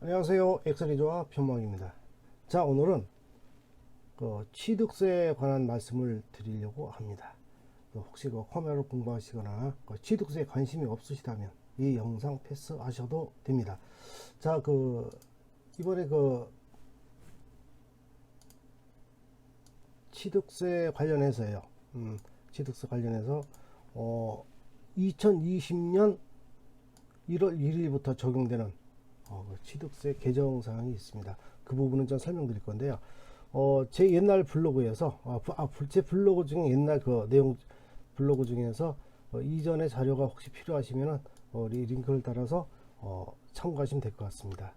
안녕하세요. 엑셀이조합 변모입니다. 자, 오늘은 취득세에 관한 말씀을 드리려고 합니다. 혹시 코미아를 공부하시거나 취득세에 관심이 없으시다면 이 영상 패스하셔도 됩니다. 자, 이번에 취득세 관련해서요. 취득세 관련해서 2020년 1월 1일부터 적용되는 취득세 개정 사항이 있습니다. 그 부분은 좀 설명드릴 건데요. 제 옛날 블로그에서 제 블로그 중에 옛날 내용 블로그 중에서 이전의 자료가 혹시 필요하시면은 우리 링크를 따라서 참고하시면 될 것 같습니다.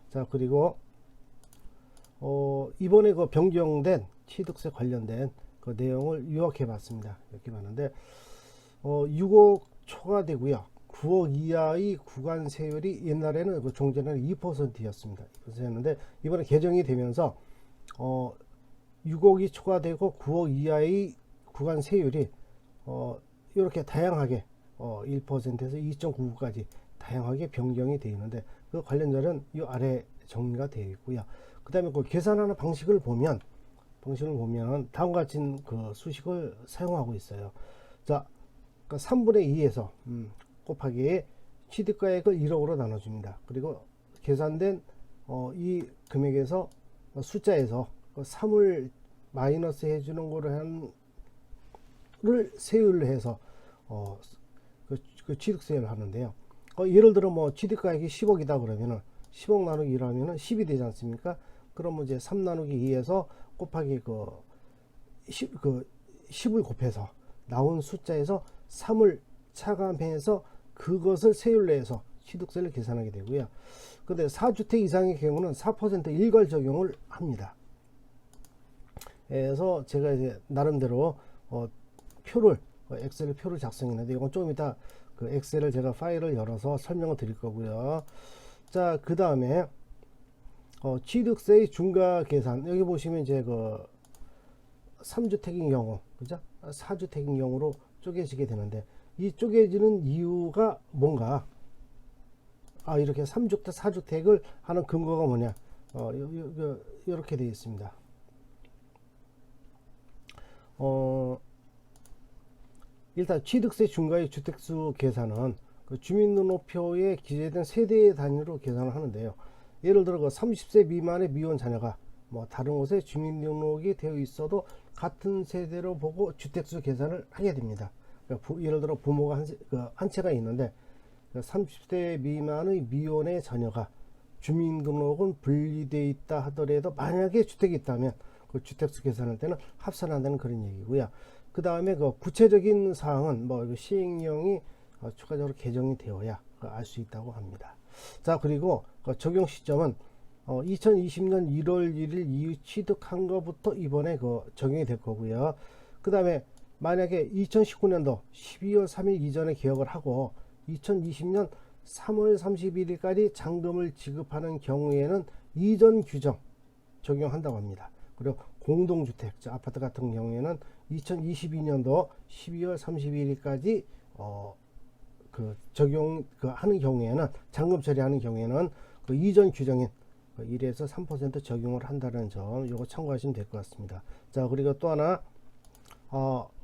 자, 그리고 이번에 변경된 취득세 관련된 내용을 요약해 봤습니다. 이렇게 봤는데 6억 초과되고요. 9억 이하의 구간 세율이 옛날에는 종전에는 2%였습니다. 2%였는데 이번에 개정이 되면서 6억이 초과되고 9억 이하의 구간 세율이 이렇게 다양하게 1%에서 2.99까지 다양하게 변경이 되어 있는데 그 관련자는 이 아래 정리가 되어 있고요. 그 다음에 계산하는 방식을 보면 다음과 같은 수식을 사용하고 있어요. 자, 3분의 2에서 곱하기 취득가액을 1억으로 나눠줍니다. 그리고 계산된 이 금액에서 숫자에서 3을 마이너스 해주는 거를 세율로 해서 취득세를 하는데요. 예를 들어 취득가액이 10억이다 그러면은 10억 나누기 1하면은 10이 되지 않습니까? 그러면 이제 3 나누기 2에서 곱하기 10을 곱해서 나온 숫자에서 3을 차감해서 그것을 세율로 해서 취득세를 계산하게 되고요. 근데 4주택 이상의 경우는 4% 일괄 적용을 합니다. 그래서 제가 이제 나름대로 엑셀 표를 작성했는데 이건 좀 이따 엑셀을 제가 파일을 열어서 설명을 드릴 거고요. 자, 그 다음에 취득세의 중과 계산, 여기 보시면 이제 3주택인 경우, 그죠? 4주택인 경우로 쪼개지게 되는데 이 쪼개지는 이유가 뭔가? 이렇게 3주택, 4주택을 하는 근거가 뭐냐? 이렇게 되어 있습니다. 일단 취득세 중과의 주택수 계산은 주민등록표에 기재된 세대 단위로 계산을 하는데요. 예를 들어 30세 미만의 미혼 자녀가 다른 곳에 주민등록이 되어 있어도 같은 세대로 보고 주택수 계산을 하게 됩니다. 그러니까 예를 들어 부모가 한 채가 있는데 30세 미만의 미혼의 자녀가 주민등록은 분리되어 있다 하더라도 만약에 주택이 있다면 그 주택수 계산할 때는 합산한다는 그런 얘기고요. 그 다음에 구체적인 사항은 시행령이 추가적으로 개정이 되어야 알 수 있다고 합니다. 자, 그리고 적용 시점은 2020년 1월 1일 이후 취득한 것부터 이번에 적용이 될 거고요. 그 다음에 만약에 2019년도 12월 3일 이전에 개혁을 하고 2020년 3월 31일까지 잔금을 지급하는 경우에는 이전 규정 적용한다고 합니다. 그리고 공동주택, 아파트 같은 경우에는 2022년도 12월 31일까지 하는 경우에는 잔금 처리하는 경우에는 이전 규정인 1에서 3% 적용을 한다는 점, 이거 참고하시면 될 것 같습니다. 자, 그리고 또 하나,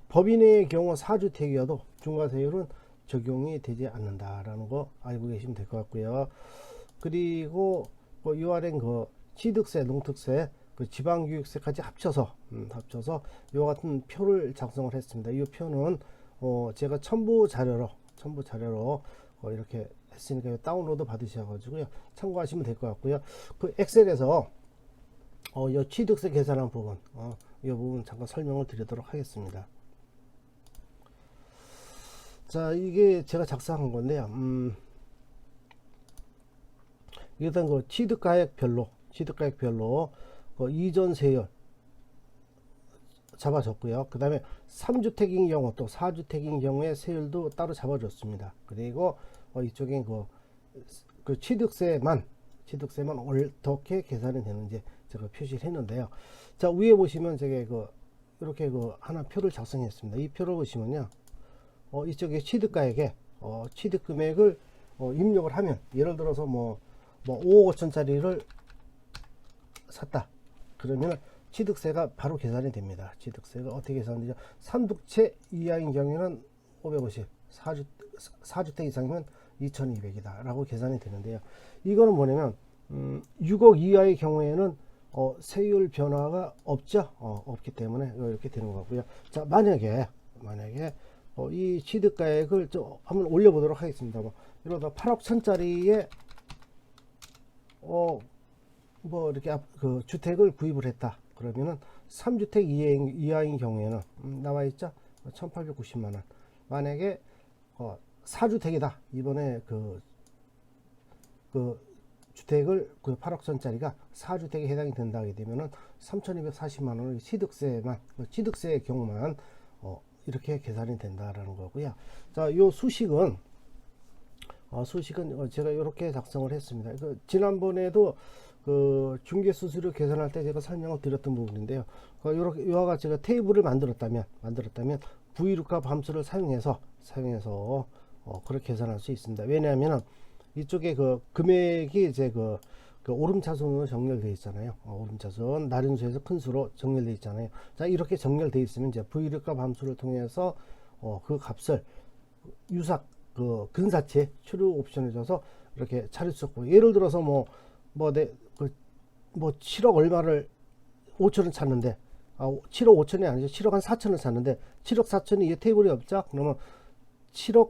법인의 경우 4주택이어도 중과세율은 적용이 되지 않는다라는 거 알고 계시면 될 것 같고요. 그리고 이 아래는 취득세, 농특세, 지방교육세까지 합쳐서 이와 같은 표를 작성을 했습니다. 이 표는 제가 첨부 자료로 이렇게 했으니까 다운로드 받으셔가지고요 참고하시면 될 것 같고요. 엑셀에서 이 취득세 계산한 부분, 이 부분 잠깐 설명을 드리도록 하겠습니다. 자, 이게 제가 작성한 건데요. 일단 취득가액별로 이전 세율 잡아줬고요. 그 다음에 3주택인 경우 또 4주택인 경우에 세율도 따로 잡아줬습니다. 그리고 이쪽에 취득세만 어떻게 계산이 되는지 제가 표시를 했는데요. 자, 위에 보시면 제가 이렇게 하나 표를 작성했습니다. 이 표를 보시면요, 이쪽에 취득가액에 취득금액을 입력을 하면, 예를 들어서 뭐 5억 5천짜리를 샀다. 그러면 취득세가 바로 계산이 됩니다. 취득세가 어떻게 계산되죠? 3두채 이하인 경우에는 550, 4주택 이상이면 2200이다 라고 계산이 되는데요. 이거는 뭐냐면 6억 이하의 경우에는 세율 변화가 없죠. 없기 때문에 이렇게 되는 거고요. 자, 만약에 이 취득가액을 좀 한번 올려보도록 하겠습니다. 이러다 8억 천짜리에 뭐 이렇게 그 주택을 구입을 했다. 그러면은 3주택 이하인 경우에는 나와 있죠. 1890만원. 만약에 4주택이다. 이번에 그 주택을 8억 천짜리가 4주택에 해당이 된다 하게 되면은 3240만원의 취득세의 경우만 이렇게 계산이 된다라는 거고요. 자, 요 수식은 제가 이렇게 작성을 했습니다. 지난번에도 그 중개수수료 계산할 때 제가 설명을 드렸던 부분인데요. 이렇게 이와 같이 제가 테이블을 만들었다면 부의luc값 함수를 사용해서 그렇게 계산할 수 있습니다. 왜냐하면 이쪽에 그 금액이 이제 그 오름차순으로 정렬되어 있잖아요. 오름차순 나륜수에서 큰 수로 정렬되어 있잖아요. 자, 이렇게 정렬되어 있으면 이제 부의luc값 함수를 통해서 그 값을 유사 그 근사치의 추류 옵션을 줘서 이렇게 차릴 수 있고, 예를 들어서 뭐 7억 얼마를 5천을 찾는데 7억 5천이 아니죠. 7억 한 4천을 찾는데 7억 4천이 이 테이블이 없죠. 그러면 7억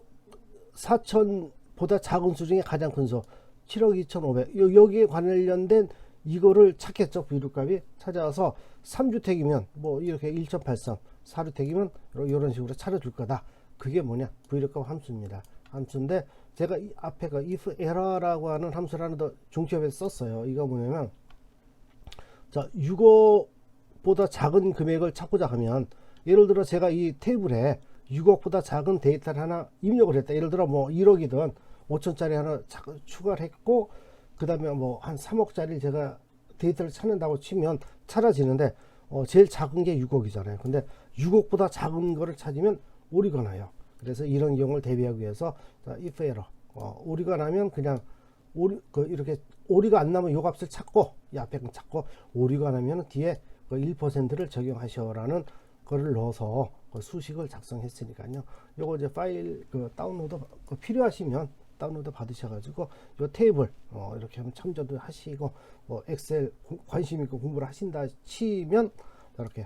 4천보다 작은 수 중에 가장 큰 수 7억 2,500 여기에 관련된 이거를 찾겠죠. 부의luc값이 찾아와서 3주택이면 뭐 이렇게 1.83, 4주택이면 이런 식으로 차려줄 거다. 그게 뭐냐? 부의luc값 함수입니다. 함수인데 제가 이 앞에 그 if error라고 하는 함수를 하나 더 중시업에서 썼어요. 이거 뭐냐면, 자, 6억보다 작은 금액을 찾고자 하면, 예를 들어 제가 이 테이블에 6억보다 작은 데이터를 하나 입력을 했다. 예를 들어 뭐 1억이든 5천짜리 하나 추가를 했고, 그 다음에 뭐 한 3억짜리 제가 데이터를 찾는다고 치면 찾아지는데, 제일 작은 게 6억이잖아요. 근데 6억보다 작은 거를 찾으면 오류가 나요. 그래서 이런 경우를 대비하기 위해서 if error, 오류가 나면 그냥 이렇게 오류가 안 나면 요 값을 찾고, 이 앞에 건 찾고, 오류가 나면 뒤에 1%를 적용하셔라는 거를 넣어서 수식을 작성했으니까요. 요거 이제 파일 다운로드 필요하시면 다운로드 받으셔가지고 요 테이블 이렇게 한번 참조도 하시고, 엑셀 관심 있고 공부를 하신다 치면 이렇게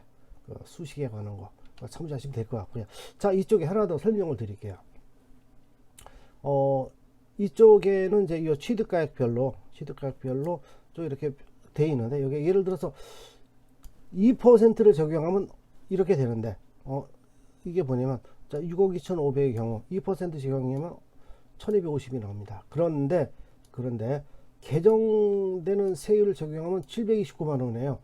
수식에 관한 거 참조하시면 될 것 같고요. 자, 이쪽에 하나 더 설명을 드릴게요. 이쪽에는 이제 이 취득가액별로 좀 이렇게 돼 있는데, 여기 예를 들어서 2%를 적용하면 이렇게 되는데, 이게 뭐냐면, 자, 6억 2,500의 경우 2% 적용하면 1,250이 나옵니다. 그런데 개정되는 세율을 적용하면 729만 원이에요.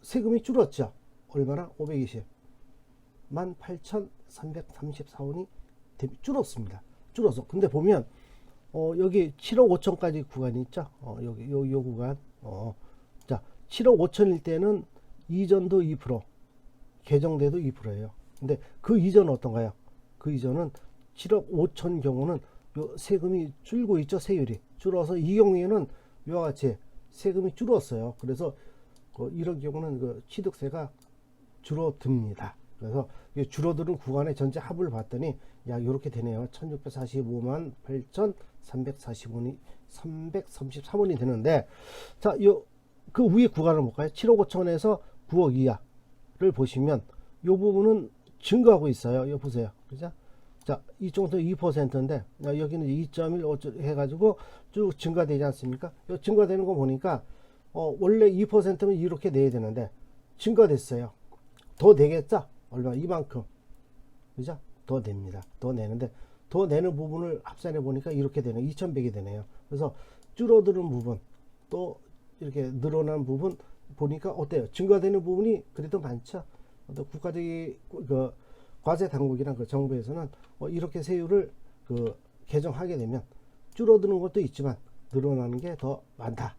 세금이 줄었죠. 얼마나? 520. 18,334원이 줄었습니다. 줄어서. 근데 보면, 여기 7억 5천까지 구간이 있죠. 여기, 요 구간. 자, 7억 5천일 때는 이전도 2%, 개정돼도 2%예요. 근데 그 이전은 어떤가요? 그 이전은 7억 5천 경우는 요 세금이 줄고 있죠. 세율이. 줄어서 이 경우에는 이와 같이 세금이 줄었어요. 그래서 이런 경우는 취득세가 줄어듭니다. 그래서 줄어드는 구간의 전체 합을 봤더니 약 이렇게 되네요. 1645만 8,333원이 되는데, 자, 그 위에 구간을 볼까요? 7억 5천에서 9억 이하를 보시면 이 부분은 증가하고 있어요. 이거 보세요. 그죠? 자, 이쪽도 2%인데 여기는 2.1 해가지고 쭉 증가되지 않습니까? 이 증가되는 거 보니까 원래 2%면 이렇게 내야 되는데 증가됐어요. 더 내겠죠? 얼마? 이만큼. 그죠? 더 냅니다. 더 내는데, 더 내는 부분을 합산해 보니까 이렇게 되네요. 2100이 되네요. 그래서 줄어드는 부분, 또 이렇게 늘어난 부분 보니까 어때요? 증가되는 부분이 그래도 많죠? 국가적인 과세 당국이나 정부에서는 이렇게 세율을 개정하게 되면 줄어드는 것도 있지만 늘어나는 게 더 많다.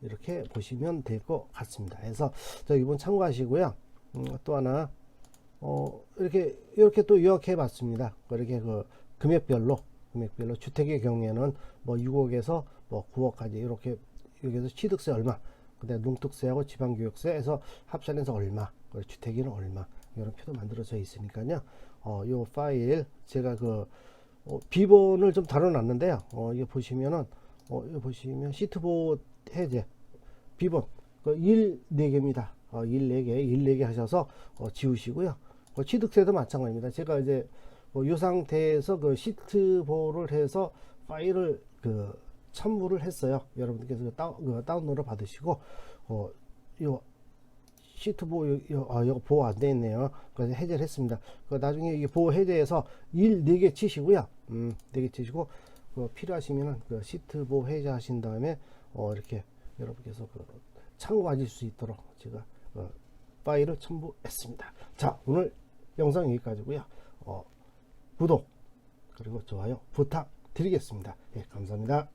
이렇게 보시면 될 것 같습니다. 그래서 이번 참고하시고요. 또 하나 이렇게 또 요약해 봤습니다. 이렇게 금액별로 금액별로 주택의 경우에는 뭐 6억에서 뭐 9억까지 이렇게 여기서 취득세 얼마, 근데 농특세하고 지방교육세에서 합산해서 얼마, 그리고 주택에는 얼마 이런 표도 만들어져 있으니까요. 요 파일 제가 비번을 좀 다뤄놨는데요. 이거 보시면은 이거 보시면 시트보 해제 비번 4개입니다. 4개 하셔서 지우시고요. 취득세도 마찬가지입니다. 제가 이제 이 상태에서 시트보를 해서 파일을 첨부를 했어요. 여러분께서 다운로드 받으시고 요 시트보 이거 보호 안 돼 있네요. 그래서 해제를 했습니다. 나중에 이게 보호 해제해서 4개 치시고요. 4개 치시고 필요하시면은 시트보 해제하신 다음에 이렇게 여러분께서 참고하실 수 있도록 제가 파일을 첨부했습니다. 자, 오늘 영상 여기까지고요. 구독 그리고 좋아요 부탁드리겠습니다. 예, 감사합니다.